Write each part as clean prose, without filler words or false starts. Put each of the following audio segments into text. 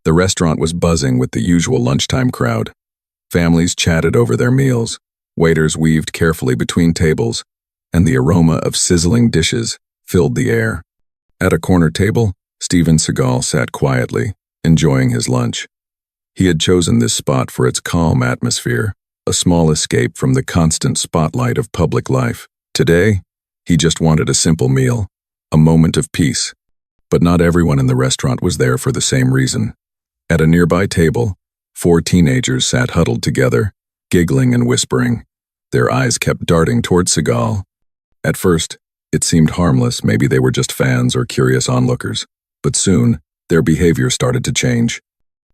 The restaurant was buzzing with the usual lunchtime crowd. Families chatted over their meals, waiters weaved carefully between tables, and the aroma of sizzling dishes filled the air. At a corner table, Steven Seagal sat quietly, enjoying his lunch. He had chosen this spot for its calm atmosphere, a small escape from the constant spotlight of public life. Today, he just wanted a simple meal, a moment of peace. But not everyone in the restaurant was there for the same reason. At a nearby table, 4 teenagers sat huddled together, giggling and whispering. Their eyes kept darting towards Seagal. At first, it seemed harmless, maybe they were just fans or curious onlookers. But soon, their behavior started to change.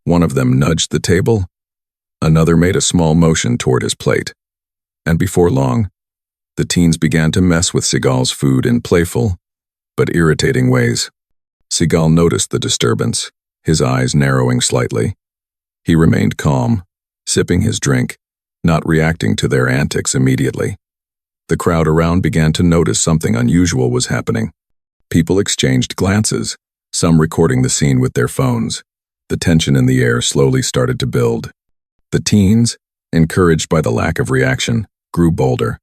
One of them nudged the table, another made a small motion toward his plate. And before long, the teens began to mess with Seagal's food in playful, but irritating ways. Seagal noticed the disturbance, his eyes narrowing slightly. He remained calm, sipping his drink, not reacting to their antics immediately. The crowd around began to notice something unusual was happening. People exchanged glances, some recording the scene with their phones. The tension in the air slowly started to build. The teens, encouraged by the lack of reaction, grew bolder.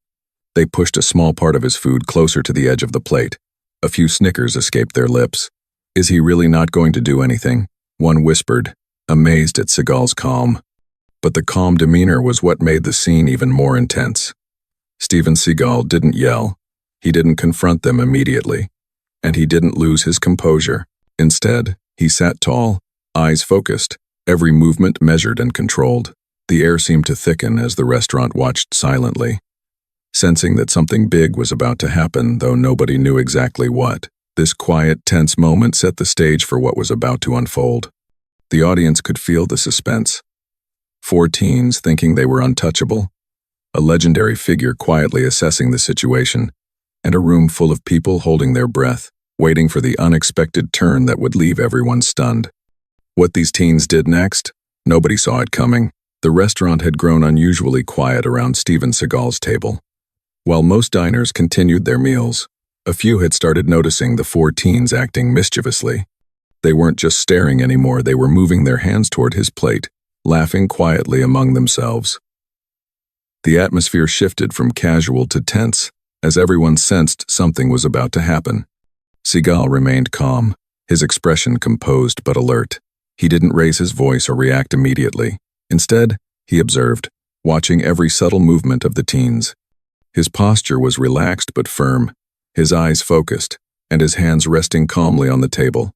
They pushed a small part of his food closer to the edge of the plate. A few snickers escaped their lips. "Is he really not going to do anything?" one whispered, amazed at Seagal's calm. But the calm demeanor was what made the scene even more intense. Steven Seagal didn't yell. He didn't confront them immediately. And he didn't lose his composure. Instead, he sat tall, eyes focused, every movement measured and controlled. The air seemed to thicken as the restaurant watched silently, sensing that something big was about to happen, though nobody knew exactly what. This quiet, tense moment set the stage for what was about to unfold. The audience could feel the suspense. 4 teens thinking they were untouchable, a legendary figure quietly assessing the situation, and a room full of people holding their breath, waiting for the unexpected turn that would leave everyone stunned. What these teens did next, nobody saw it coming. The restaurant had grown unusually quiet around Steven Seagal's table. While most diners continued their meals, a few had started noticing the 4 teens acting mischievously. They weren't just staring anymore, they were moving their hands toward his plate, laughing quietly among themselves. The atmosphere shifted from casual to tense, as everyone sensed something was about to happen. Seagal remained calm, his expression composed but alert. He didn't raise his voice or react immediately. Instead, he observed, watching every subtle movement of the teens. His posture was relaxed but firm, his eyes focused, and his hands resting calmly on the table.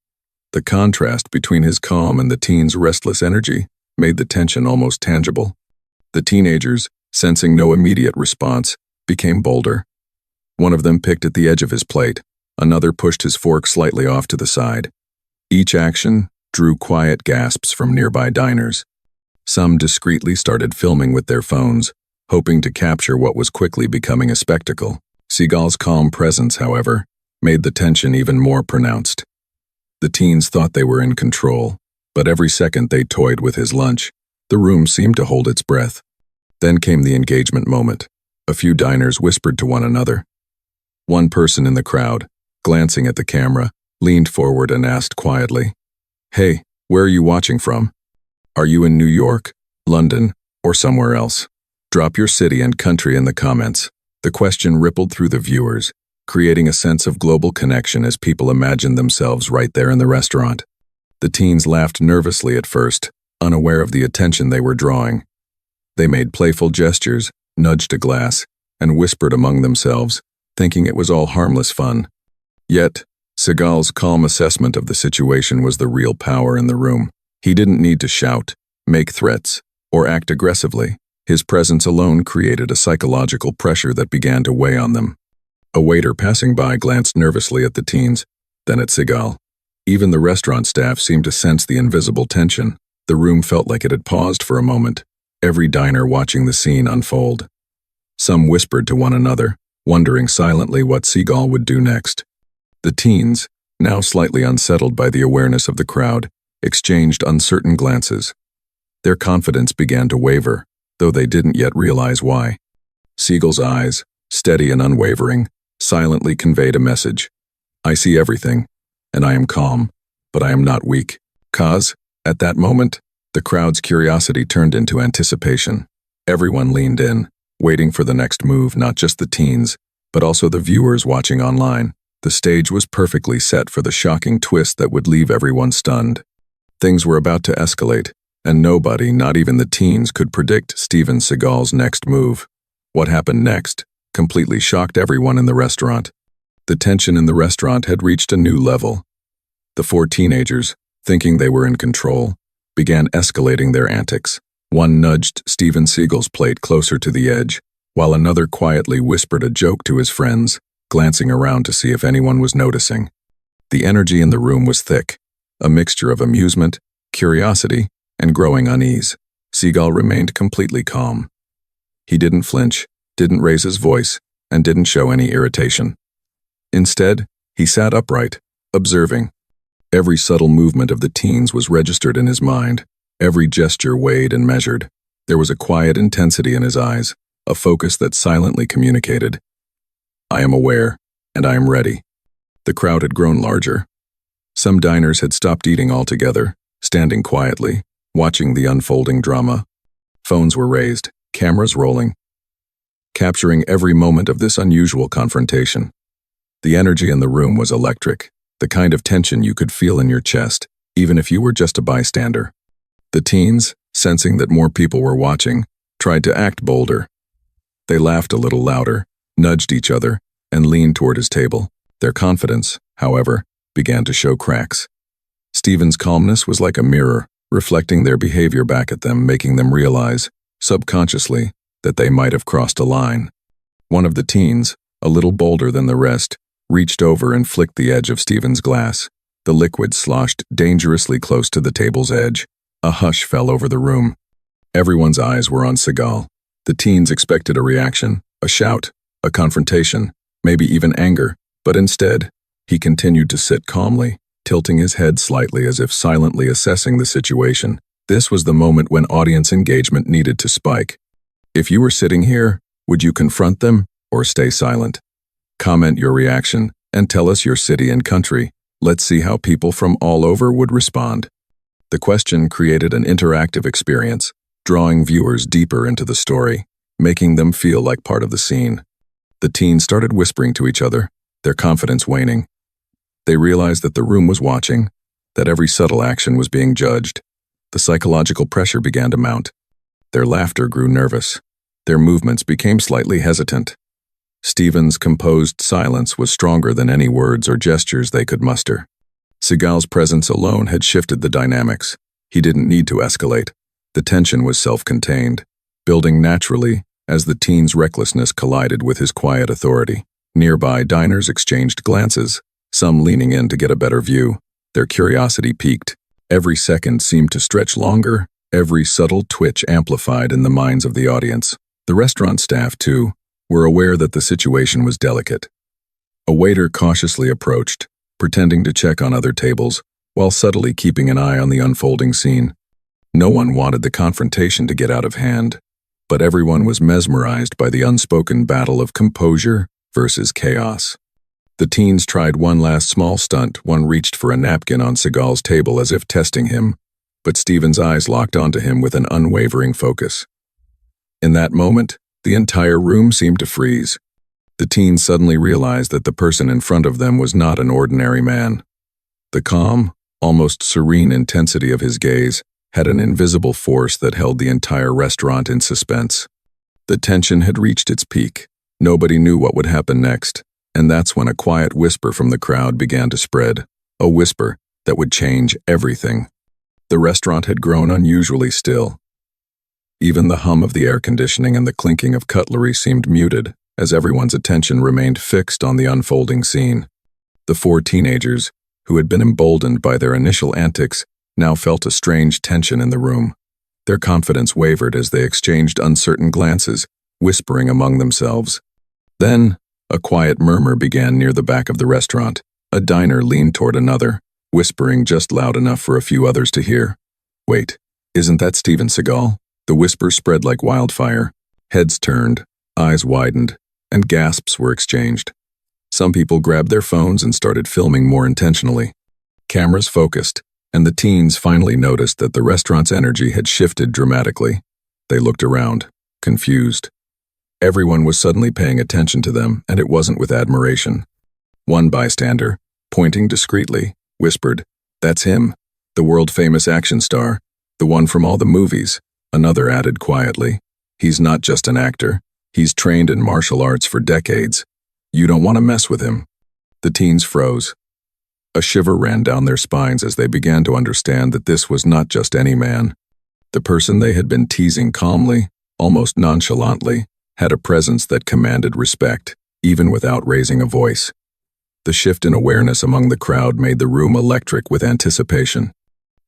The contrast between his calm and the teens' restless energy made the tension almost tangible. The teenagers, sensing no immediate response, became bolder. One of them picked at the edge of his plate, another pushed his fork slightly off to the side. Each action drew quiet gasps from nearby diners. Some discreetly started filming with their phones, hoping to capture what was quickly becoming a spectacle. Seagal's calm presence, however, made the tension even more pronounced. The teens thought they were in control, but every second they toyed with his lunch, the room seemed to hold its breath. Then came the engagement moment. A few diners whispered to one another. One person in the crowd, glancing at the camera, leaned forward and asked quietly, "Hey, where are you watching from? Are you in New York, London, or somewhere else? Drop your city and country in the comments." The question rippled through the viewers, creating a sense of global connection as people imagined themselves right there in the restaurant. The teens laughed nervously at first, unaware of the attention they were drawing. They made playful gestures, nudged a glass, and whispered among themselves, thinking it was all harmless fun. Yet, Seagal's calm assessment of the situation was the real power in the room. He didn't need to shout, make threats, or act aggressively. His presence alone created a psychological pressure that began to weigh on them. A waiter passing by glanced nervously at the teens, then at Seagal. Even the restaurant staff seemed to sense the invisible tension. The room felt like it had paused for a moment, every diner watching the scene unfold. Some whispered to one another, wondering silently what Seagal would do next. The teens, now slightly unsettled by the awareness of the crowd, exchanged uncertain glances. Their confidence began to waver, though they didn't yet realize why. Seagal's eyes, steady and unwavering, silently conveyed a message. "I see everything, and I am calm, but I am not weak. Cause, At that moment, the crowd's curiosity turned into anticipation. Everyone leaned in, waiting for the next move, not just the teens, but also the viewers watching online. The stage was perfectly set for the shocking twist that would leave everyone stunned. Things were about to escalate, and nobody, not even the teens, could predict Steven Seagal's next move. What happened next completely shocked everyone in the restaurant. The tension in the restaurant had reached a new level. The four teenagers, thinking they were in control, began escalating their antics. One nudged Steven Seagal's plate closer to the edge, while another quietly whispered a joke to his friends, glancing around to see if anyone was noticing. The energy in the room was thick, a mixture of amusement, curiosity, and growing unease. Seagal remained completely calm. He didn't flinch, didn't raise his voice, and didn't show any irritation. Instead, he sat upright, observing. Every subtle movement of the teens was registered in his mind, every gesture weighed and measured. There was a quiet intensity in his eyes, a focus that silently communicated, "I am aware, and I am ready." The crowd had grown larger. Some diners had stopped eating altogether, standing quietly, watching the unfolding drama. Phones were raised, cameras rolling, capturing every moment of this unusual confrontation. The energy in the room was electric, the kind of tension you could feel in your chest, even if you were just a bystander. The teens, sensing that more people were watching, tried to act bolder. They laughed a little louder, nudged each other, and leaned toward his table. Their confidence, however, began to show cracks. Steven's calmness was like a mirror, reflecting their behavior back at them, making them realize, subconsciously, that they might have crossed a line. One of the teens, a little bolder than the rest, reached over and flicked the edge of Steven's glass. The liquid sloshed dangerously close to the table's edge. A hush fell over the room. Everyone's eyes were on Seagal. The teens expected a reaction, a shout, a confrontation, maybe even anger, but instead, he continued to sit calmly, tilting his head slightly as if silently assessing the situation. This was the moment when audience engagement needed to spike. If you were sitting here, would you confront them or stay silent? Comment your reaction and tell us your city and country. Let's see how people from all over would respond. The question created an interactive experience, drawing viewers deeper into the story, making them feel like part of the scene. The teens started whispering to each other, their confidence waning. They realized that the room was watching, that every subtle action was being judged. The psychological pressure began to mount. Their laughter grew nervous. Their movements became slightly hesitant. Steven's composed silence was stronger than any words or gestures they could muster. Seagal's presence alone had shifted the dynamics. He didn't need to escalate. The tension was self-contained, building naturally as the teen's recklessness collided with his quiet authority. Nearby diners exchanged glances, some leaning in to get a better view. Their curiosity piqued. Every second seemed to stretch longer, every subtle twitch amplified in the minds of the audience. The restaurant staff, too, were aware that the situation was delicate. A waiter cautiously approached, pretending to check on other tables, while subtly keeping an eye on the unfolding scene. No one wanted the confrontation to get out of hand, but everyone was mesmerized by the unspoken battle of composure versus chaos. The teens tried one last small stunt. One reached for a napkin on Seagal's table as if testing him, but Steven's eyes locked onto him with an unwavering focus. In that moment, the entire room seemed to freeze. The teens suddenly realized that the person in front of them was not an ordinary man. The calm, almost serene intensity of his gaze had an invisible force that held the entire restaurant in suspense. The tension had reached its peak. Nobody knew what would happen next, and that's when a quiet whisper from the crowd began to spread, a whisper that would change everything. The restaurant had grown unusually still. Even the hum of the air conditioning and the clinking of cutlery seemed muted, as everyone's attention remained fixed on the unfolding scene. The four teenagers, who had been emboldened by their initial antics, now felt a strange tension in the room. Their confidence wavered as they exchanged uncertain glances, whispering among themselves. Then, a quiet murmur began near the back of the restaurant. A diner leaned toward another, whispering just loud enough for a few others to hear. "Wait, isn't that Steven Seagal?" The whisper spread like wildfire. Heads turned, eyes widened, and gasps were exchanged. Some people grabbed their phones and started filming more intentionally. Cameras focused, and the teens finally noticed that the restaurant's energy had shifted dramatically. They looked around, confused. Everyone was suddenly paying attention to them, and it wasn't with admiration. One bystander, pointing discreetly, whispered, "That's him, the world-famous action star, the one from all the movies." Another added quietly, "He's not just an actor. He's trained in martial arts for decades. You don't want to mess with him." The teens froze. A shiver ran down their spines as they began to understand that this was not just any man. The person they had been teasing calmly, almost nonchalantly, had a presence that commanded respect, even without raising a voice. The shift in awareness among the crowd made the room electric with anticipation.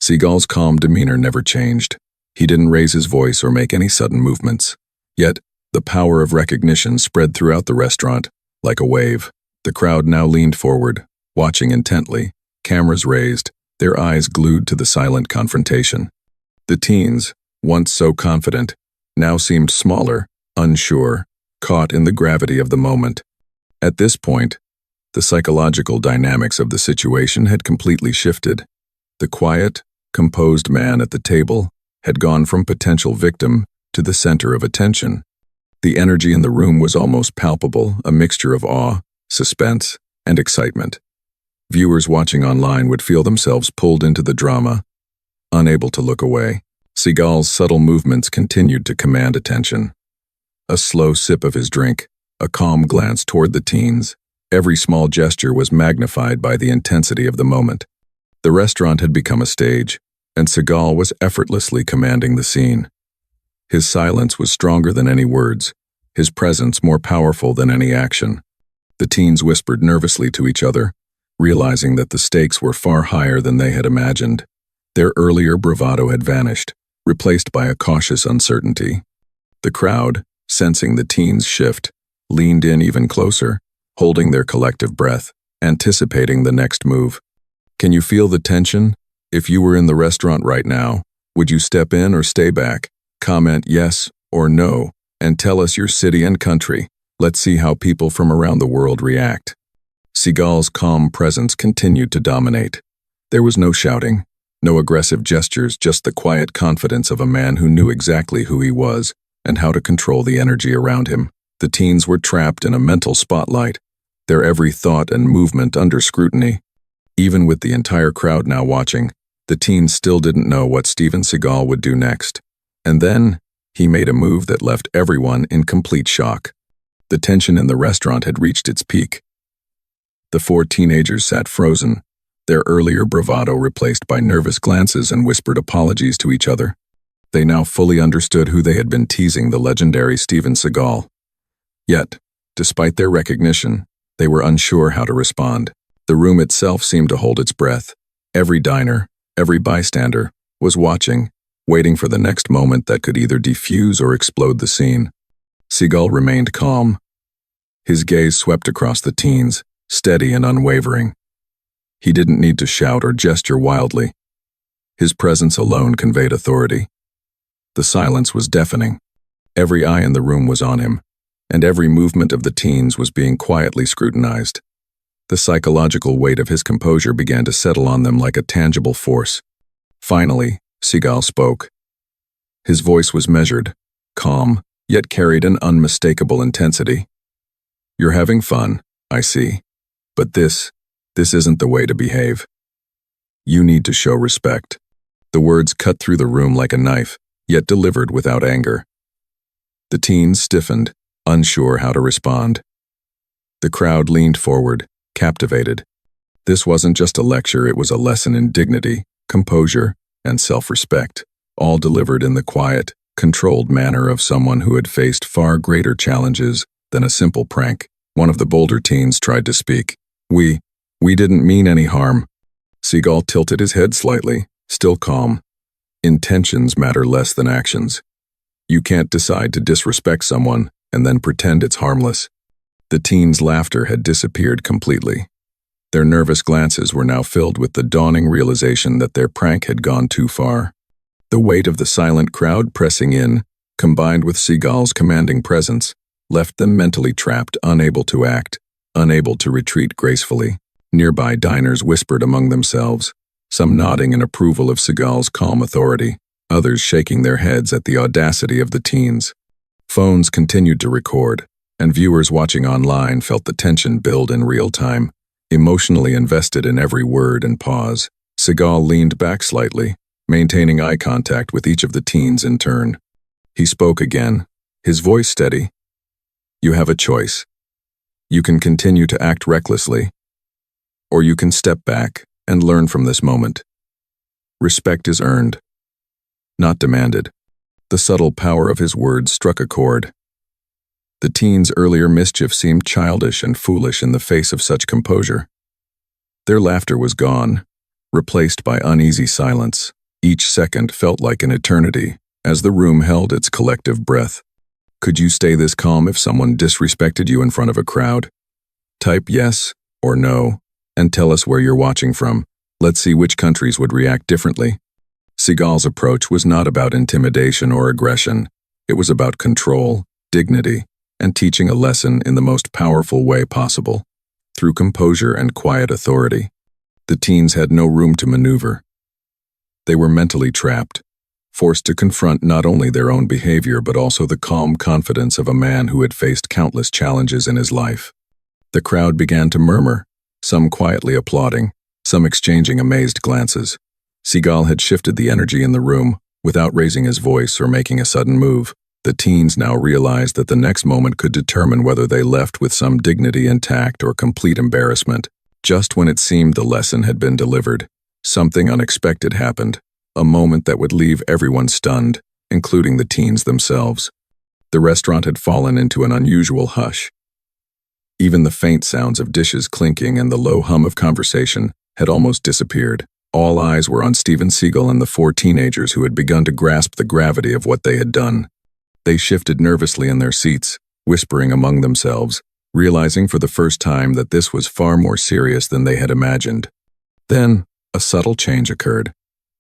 Seagal's calm demeanor never changed. He didn't raise his voice or make any sudden movements. Yet, the power of recognition spread throughout the restaurant, like a wave. The crowd now leaned forward, watching intently, cameras raised, their eyes glued to the silent confrontation. The teens, once so confident, now seemed smaller, unsure, caught in the gravity of the moment. At this point, the psychological dynamics of the situation had completely shifted. The quiet, composed man at the table had gone from potential victim to the center of attention. The energy in the room was almost palpable, a mixture of awe, suspense, and excitement. Viewers watching online would feel themselves pulled into the drama, unable to look away. Seagal's subtle movements continued to command attention. A slow sip of his drink, a calm glance toward the teens. Every small gesture was magnified by the intensity of the moment. The restaurant had become a stage, and Seagal was effortlessly commanding the scene. His silence was stronger than any words, his presence more powerful than any action. The teens whispered nervously to each other, realizing that the stakes were far higher than they had imagined. Their earlier bravado had vanished, replaced by a cautious uncertainty. The crowd, sensing the teens' shift, leaned in even closer, holding their collective breath, anticipating the next move. "Can you feel the tension? If you were in the restaurant right now, would you step in or stay back? Comment yes or no, and tell us your city and country. Let's see how people from around the world react." Seagal's calm presence continued to dominate. There was no shouting, no aggressive gestures, just the quiet confidence of a man who knew exactly who he was and how to control the energy around him. The teens were trapped in a mental spotlight, their every thought and movement under scrutiny. Even with the entire crowd now watching, the teens still didn't know what Steven Seagal would do next. And then, he made a move that left everyone in complete shock. The tension in the restaurant had reached its peak. The four teenagers sat frozen, their earlier bravado replaced by nervous glances and whispered apologies to each other. They now fully understood who they had been teasing, the legendary Steven Seagal. Yet, despite their recognition, they were unsure how to respond. The room itself seemed to hold its breath. Every diner, every bystander, was watching, waiting for the next moment that could either defuse or explode the scene. Seagal remained calm. His gaze swept across the teens, steady and unwavering. He didn't need to shout or gesture wildly. His presence alone conveyed authority. The silence was deafening. Every eye in the room was on him, and every movement of the teens was being quietly scrutinized. The psychological weight of his composure began to settle on them like a tangible force. Finally, Seagal spoke. His voice was measured, calm, yet carried an unmistakable intensity. "You're having fun, I see. But this isn't the way to behave. You need to show respect." The words cut through the room like a knife, yet delivered without anger. The teens stiffened, unsure how to respond. The crowd leaned forward, captivated. This wasn't just a lecture, it was a lesson in dignity, composure, and self-respect, all delivered in the quiet, controlled manner of someone who had faced far greater challenges than a simple prank. One of the bolder teens tried to speak. We didn't mean any harm." Seagal tilted his head slightly, still calm. Intentions matter less than actions. You can't decide to disrespect someone and then pretend it's harmless. The teens' laughter had disappeared completely. Their nervous glances were now filled with the dawning realization that their prank had gone too far. The weight of the silent crowd pressing in, combined with Seagal's commanding presence, left them mentally trapped, unable to act, unable to retreat gracefully. Nearby diners whispered among themselves, some nodding in approval of Seagal's calm authority, others shaking their heads at the audacity of the teens. Phones continued to record, and viewers watching online felt the tension build in real time, emotionally invested in every word and pause. Seagal leaned back slightly, maintaining eye contact with each of the teens in turn. He spoke again, his voice steady. "You have a choice. You can continue to act recklessly, or you can step back and learn from this moment. Respect is earned, not demanded." The subtle power of his words struck a chord. The teens' earlier mischief seemed childish and foolish in the face of such composure. Their laughter was gone, replaced by uneasy silence. Each second felt like an eternity, as the room held its collective breath. Could you stay this calm if someone disrespected you in front of a crowd? Type yes or no, and tell us where you're watching from. Let's see which countries would react differently. Seagal's approach was not about intimidation or aggression. It was about control, dignity, and teaching a lesson in the most powerful way possible, through composure and quiet authority. The teens had no room to maneuver. They were mentally trapped, forced to confront not only their own behavior but also the calm confidence of a man who had faced countless challenges in his life. The crowd began to murmur, some quietly applauding, some exchanging amazed glances. Seagal had shifted the energy in the room, without raising his voice or making a sudden move. The teens now realized that the next moment could determine whether they left with some dignity intact or complete embarrassment. Just when it seemed the lesson had been delivered, something unexpected happened, a moment that would leave everyone stunned, including the teens themselves. The restaurant had fallen into an unusual hush. Even the faint sounds of dishes clinking and the low hum of conversation had almost disappeared. All eyes were on Steven Seagal and the four teenagers who had begun to grasp the gravity of what they had done. They shifted nervously in their seats, whispering among themselves, realizing for the first time that this was far more serious than they had imagined. Then, a subtle change occurred.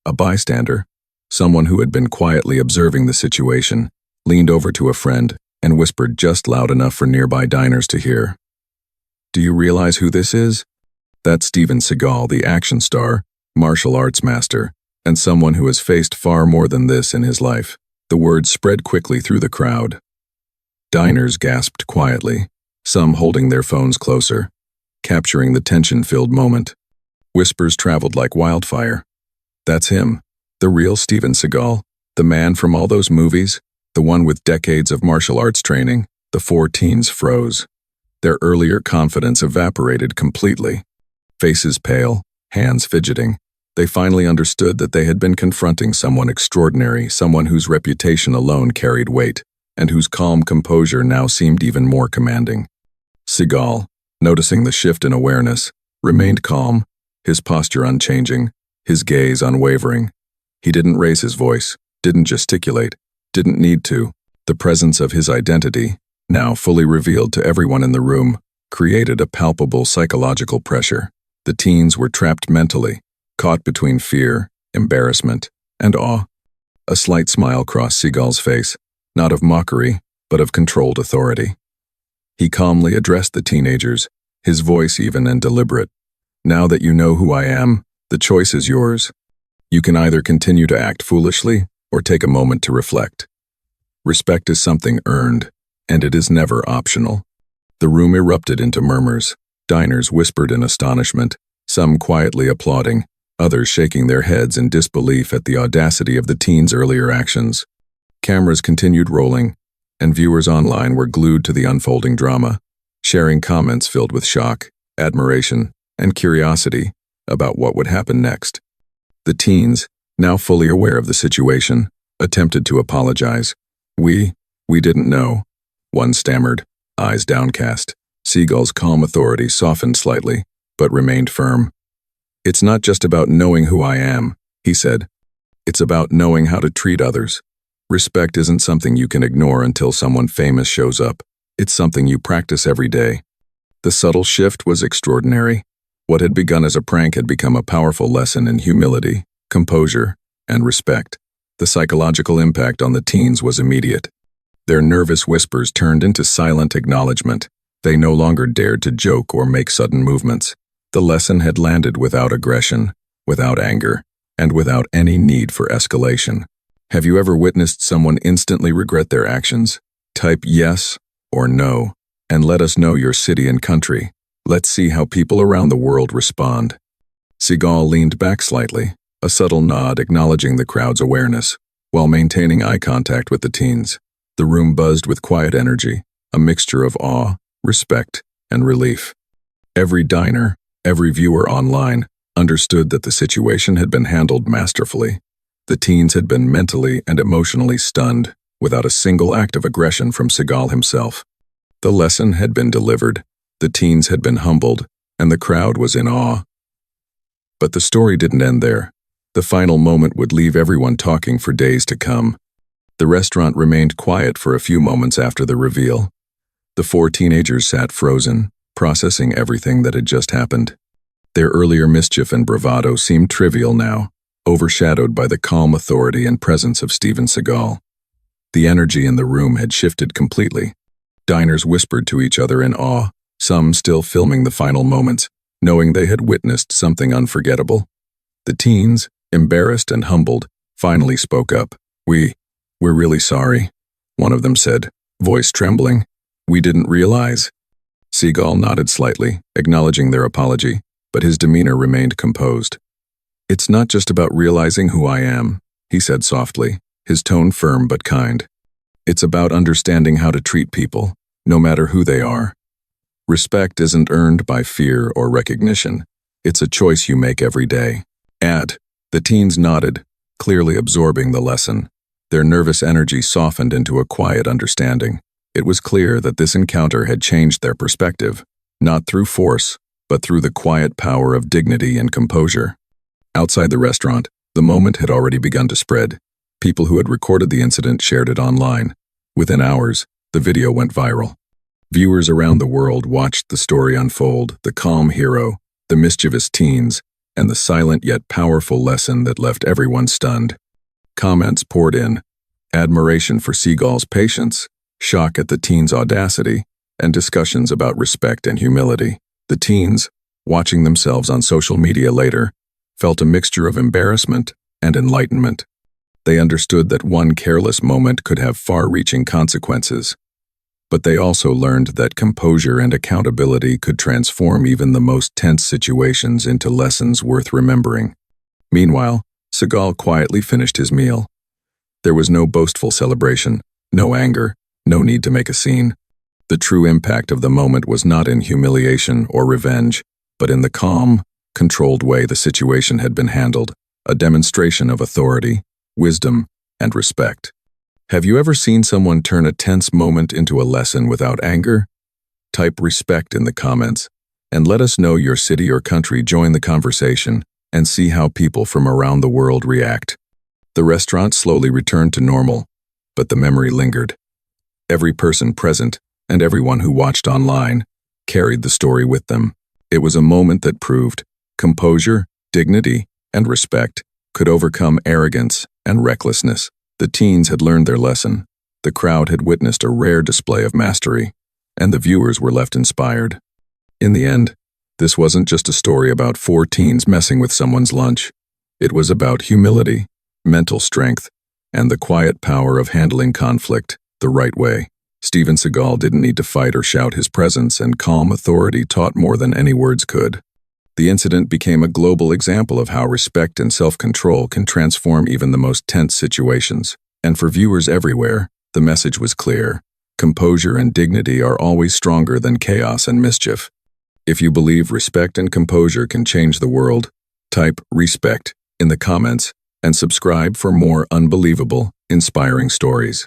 A bystander, someone who had been quietly observing the situation, leaned over to a friend and whispered just loud enough for nearby diners to hear. "Do you realize who this is? That's Steven Seagal, the action star, martial arts master, and someone who has faced far more than this in his life." The words spread quickly through the crowd. Diners gasped quietly, some holding their phones closer, capturing the tension-filled moment. Whispers traveled like wildfire. "That's him, the real Steven Seagal, the man from all those movies, the one with decades of martial arts training." The four teens froze. Their earlier confidence evaporated completely. Faces pale, hands fidgeting. They finally understood that they had been confronting someone extraordinary, someone whose reputation alone carried weight, and whose calm composure now seemed even more commanding. Seagal, noticing the shift in awareness, remained calm, his posture unchanging, his gaze unwavering. He didn't raise his voice, didn't gesticulate, didn't need to. The presence of his identity, now fully revealed to everyone in the room, created a palpable psychological pressure. The teens were trapped mentally, caught between fear, embarrassment, and awe. A slight smile crossed Seagal's face, not of mockery, but of controlled authority. He calmly addressed the teenagers, his voice even and deliberate. "Now that you know who I am, the choice is yours. You can either continue to act foolishly or take a moment to reflect. Respect is something earned, and it is never optional." The room erupted into murmurs. Diners whispered in astonishment, some quietly applauding, others shaking their heads in disbelief at the audacity of the teens' earlier actions. Cameras continued rolling, and viewers online were glued to the unfolding drama, sharing comments filled with shock, admiration, and curiosity about what would happen next. The teens, now fully aware of the situation, attempted to apologize. We didn't know," one stammered, eyes downcast. Seagal's calm authority softened slightly, but remained firm. "It's not just about knowing who I am," he said. "It's about knowing how to treat others. Respect isn't something you can ignore until someone famous shows up. It's something you practice every day." The subtle shift was extraordinary. What had begun as a prank had become a powerful lesson in humility, composure, and respect. The psychological impact on the teens was immediate. Their nervous whispers turned into silent acknowledgement. They no longer dared to joke or make sudden movements. The lesson had landed without aggression, without anger, and without any need for escalation. Have you ever witnessed someone instantly regret their actions? Type yes or no, and let us know your city and country. Let's see how people around the world respond. Seagal leaned back slightly, a subtle nod acknowledging the crowd's awareness, while maintaining eye contact with the teens. The room buzzed with quiet energy, a mixture of awe, respect, and relief. Every diner, every viewer online, understood that the situation had been handled masterfully. The teens had been mentally and emotionally stunned, without a single act of aggression from Seagal himself. The lesson had been delivered, the teens had been humbled, and the crowd was in awe. But the story didn't end there. The final moment would leave everyone talking for days to come. The restaurant remained quiet for a few moments after the reveal. The four teenagers sat frozen, processing everything that had just happened. Their earlier mischief and bravado seemed trivial now, overshadowed by the calm authority and presence of Steven Seagal. The energy in the room had shifted completely. Diners whispered to each other in awe, some still filming the final moments, knowing they had witnessed something unforgettable. The teens, embarrassed and humbled, finally spoke up. We're really sorry," one of them said, voice trembling. "We didn't realize." Seagal nodded slightly, acknowledging their apology, but his demeanor remained composed. "It's not just about realizing who I am," he said softly, his tone firm but kind. "It's about understanding how to treat people, no matter who they are. Respect isn't earned by fear or recognition. It's a choice you make every day." The teens nodded, clearly absorbing the lesson. Their nervous energy softened into a quiet understanding. It was clear that this encounter had changed their perspective, not through force, but through the quiet power of dignity and composure. Outside the restaurant, the moment had already begun to spread. People who had recorded the incident shared it online. Within hours, the video went viral. Viewers around the world watched the story unfold, the calm hero, the mischievous teens, and the silent yet powerful lesson that left everyone stunned. Comments poured in, admiration for Seagal's patience, shock at the teens' audacity, and discussions about respect and humility. The teens, watching themselves on social media later, felt a mixture of embarrassment and enlightenment. They understood that one careless moment could have far-reaching consequences. But they also learned that composure and accountability could transform even the most tense situations into lessons worth remembering. Meanwhile, Seagal quietly finished his meal. There was no boastful celebration, no anger, no need to make a scene. The true impact of the moment was not in humiliation or revenge, but in the calm, controlled way the situation had been handled, a demonstration of authority, wisdom, and respect. Have you ever seen someone turn a tense moment into a lesson without anger? Type respect in the comments, and let us know your city or country. Join the conversation and see how people from around the world react. The restaurant slowly returned to normal, but the memory lingered. Every person present, and everyone who watched online, carried the story with them. It was a moment that proved composure, dignity, and respect could overcome arrogance and recklessness. The teens had learned their lesson, the crowd had witnessed a rare display of mastery, and the viewers were left inspired. In the end, this wasn't just a story about four teens messing with someone's lunch. It was about humility, mental strength, and the quiet power of handling conflict the right way. Steven Seagal didn't need to fight or shout. His presence and calm authority taught more than any words could. The incident became a global example of how respect and self-control can transform even the most tense situations. And for viewers everywhere, the message was clear. Composure and dignity are always stronger than chaos and mischief. If you believe respect and composure can change the world, type respect in the comments and subscribe for more unbelievable, inspiring stories.